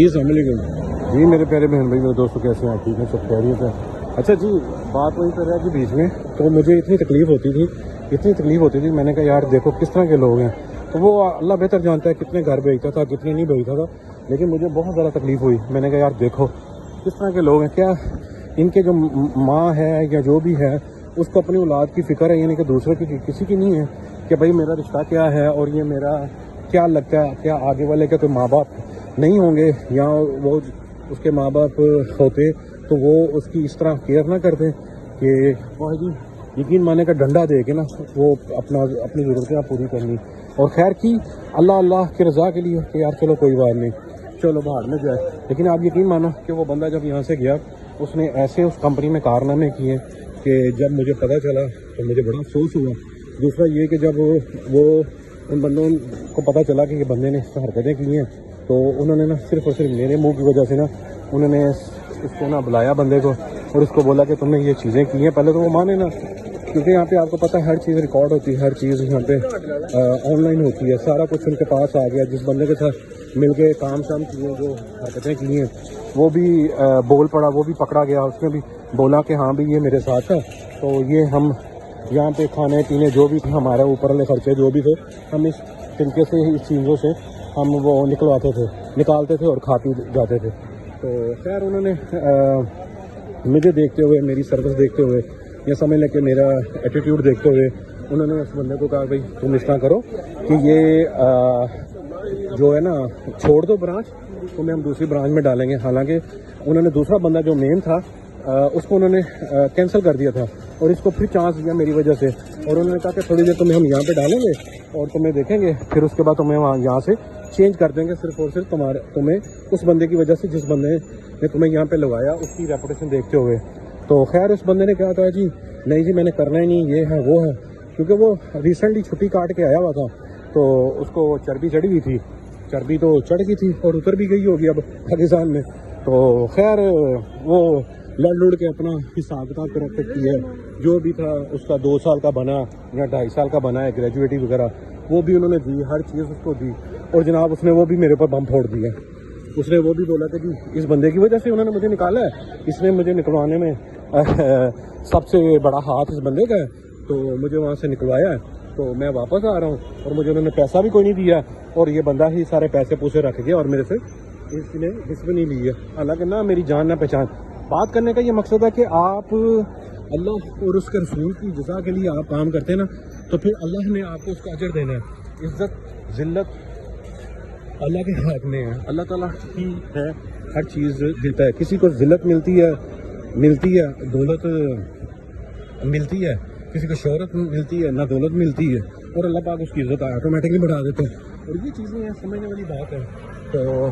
جی السلام علیکم جی میرے پیارے بہن بھائی میرے دوستوں کیسے ہیں؟ ٹھیک ہے، سب خیریت ہے؟ اچھا جی، بات وہی کر رہا ہے کہ بیچ میں تو مجھے اتنی تکلیف ہوتی تھی میں نے کہا یار دیکھو کس طرح کے لوگ ہیں. تو وہ اللہ بہتر جانتا ہے کتنے گھر بھیجتا تھا کتنے نہیں بھیجتا تھا، لیکن مجھے بہت زیادہ تکلیف ہوئی. میں نے کہا یار دیکھو کس طرح کے لوگ ہیں. کیا ان کے جو ماں ہے یا جو بھی ہے اس کو اپنی اولاد کی فکر ہے، یعنی کہ دوسرے کی کسی کی نہیں ہے کہ بھائی میرا رشتہ کیا ہے اور یہ میرا کیا لگتا ہے. کیا آگے والے کے کوئی ماں باپ نہیں ہوں گے، یا وہ اس کے ماں باپ ہوتے تو وہ اس کی اس طرح کیئر نہ کرتے کہ وہ جی یقین مانے کا ڈنڈا دے کے نا وہ اپنی ضرورتیں پوری کرنی. اور خیر کی اللہ کی رضا کے لیے کہ یار چلو کوئی بات نہیں، چلو باہر میں جائے. لیکن آپ یقین مانو کہ وہ بندہ جب یہاں سے گیا اس نے ایسے اس کمپنی میں کارنامے کیے کہ جب مجھے پتہ چلا تو مجھے بڑا افسوس ہوا. دوسرا یہ کہ جب وہ ان بندوں کو پتہ چلا کہ یہ بندے نے اس طرح حرکتیں کی ہیں تو انہوں نے نا صرف اور صرف میرے منہ کی وجہ سے نا انہوں نے اس کو نا بلایا بندے کو اور اس کو بولا کہ تم نے یہ چیزیں کی ہیں. پہلے تو وہ مانے نا، کیونکہ یہاں پہ آپ کو پتہ ہے ہر چیز ریکارڈ ہوتی ہے، ہر چیز یہاں پہ آن لائن ہوتی ہے. سارا کچھ ان کے پاس آ گیا. جس بندے کے ساتھ مل کے کام شام کیے جو حرکتیں کی ہیں وہ بھی بول پڑا، وہ بھی پکڑا گیا. اس نے بھی بولا کہ ہاں بھی یہ میرے ساتھ تھا. تو یہ ہم یہاں پہ کھانے پینے جو بھی تھے ہمارے اوپر والے خرچے جو بھی تھے ہم اس طریقے سے اس چیزوں سے ہم وہ نکالتے تھے اور کھا پی جاتے تھے. تو خیر انہوں نے مجھے دیکھتے ہوئے، میری سروس دیکھتے ہوئے یا سمجھ لیں کہ میرا ایٹیٹیوڈ دیکھتے ہوئے انہوں نے اس بندے کو کہا بھائی تم اس طرح کرو کہ یہ جو ہے نا چھوڑ دو برانچ، تمہیں ہم دوسری برانچ میں ڈالیں گے. حالانکہ انہوں نے دوسرا بندہ جو مین تھا اس کو انہوں نے کینسل کر دیا تھا اور اس کو پھر چانس دیا میری وجہ سے. اور انہوں نے کہا کہ تھوڑی دیر تمہیں ہم یہاں پہ ڈالیں گے اور تمہیں دیکھیں گے، پھر اس کے بعد تمہیں یہاں سے چینج کر دیں گے صرف اور صرف تمہیں اس بندے کی وجہ سے جس بندے نے تمہیں یہاں پہ لگایا اس کی ریپوٹیشن دیکھتے ہوئے. تو خیر اس بندے نے کہا تھا جی نہیں جی میں نے کرنا ہی نہیں، یہ ہے وہ ہے. کیونکہ وہ ریسنٹلی چھٹی کاٹ کے آیا ہوا تھا تو اس کو چربی چڑھی ہوئی تھی. چربی تو چڑھ گئی تھی اور اتر بھی گئی ہوگی اب پاکستان میں. تو خیر وہ لڑ لڑ کے اپنا حساب کتاب کر کی ہے. جو بھی تھا اس کا 2 سال کا بنا یا 2.5 سال کا بنا ہے گریجویٹی وغیرہ وہ بھی انہوں نے دی، ہر چیز اس کو دی. اور جناب اس نے وہ بھی میرے پر بم پھوڑ دیا. اس نے وہ بھی بولا کہ جی اس بندے کی وجہ سے انہوں نے مجھے نکالا ہے، اس نے مجھے نکلوانے میں سب سے بڑا ہاتھ اس بندے کا ہے. تو مجھے وہاں سے نکلوایا ہے تو میں واپس آ رہا ہوں اور مجھے انہوں نے پیسہ بھی کوئی نہیں دیا اور یہ بندہ ہی سارے پیسے پوسے رکھ گیا اور میرے سے اس نے حصہ بھی نہیں لی ہے. حالانکہ نہ میری جان نہ پہچان. بات کرنے کا یہ مقصد ہے کہ آپ اللہ اور اس کے رسول کی جزا کے لیے آپ کام کرتے ہیں نا تو پھر اللہ نے آپ کو اس کا اجر دینا ہے. عزت ذلت اللہ کے ہاتھ میں ہے. اللہ تعالیٰ ہی ہے ہر چیز دیتا ہے. کسی کو ذلت ملتی ہے دولت ملتی ہے، کسی کو شہرت ملتی ہے نہ دولت ملتی ہے، اور اللہ پاک اس کی عزت آٹومیٹکلی بڑھا دیتے ہیں. اور یہ چیزیں سمجھنے والی بات ہے. تو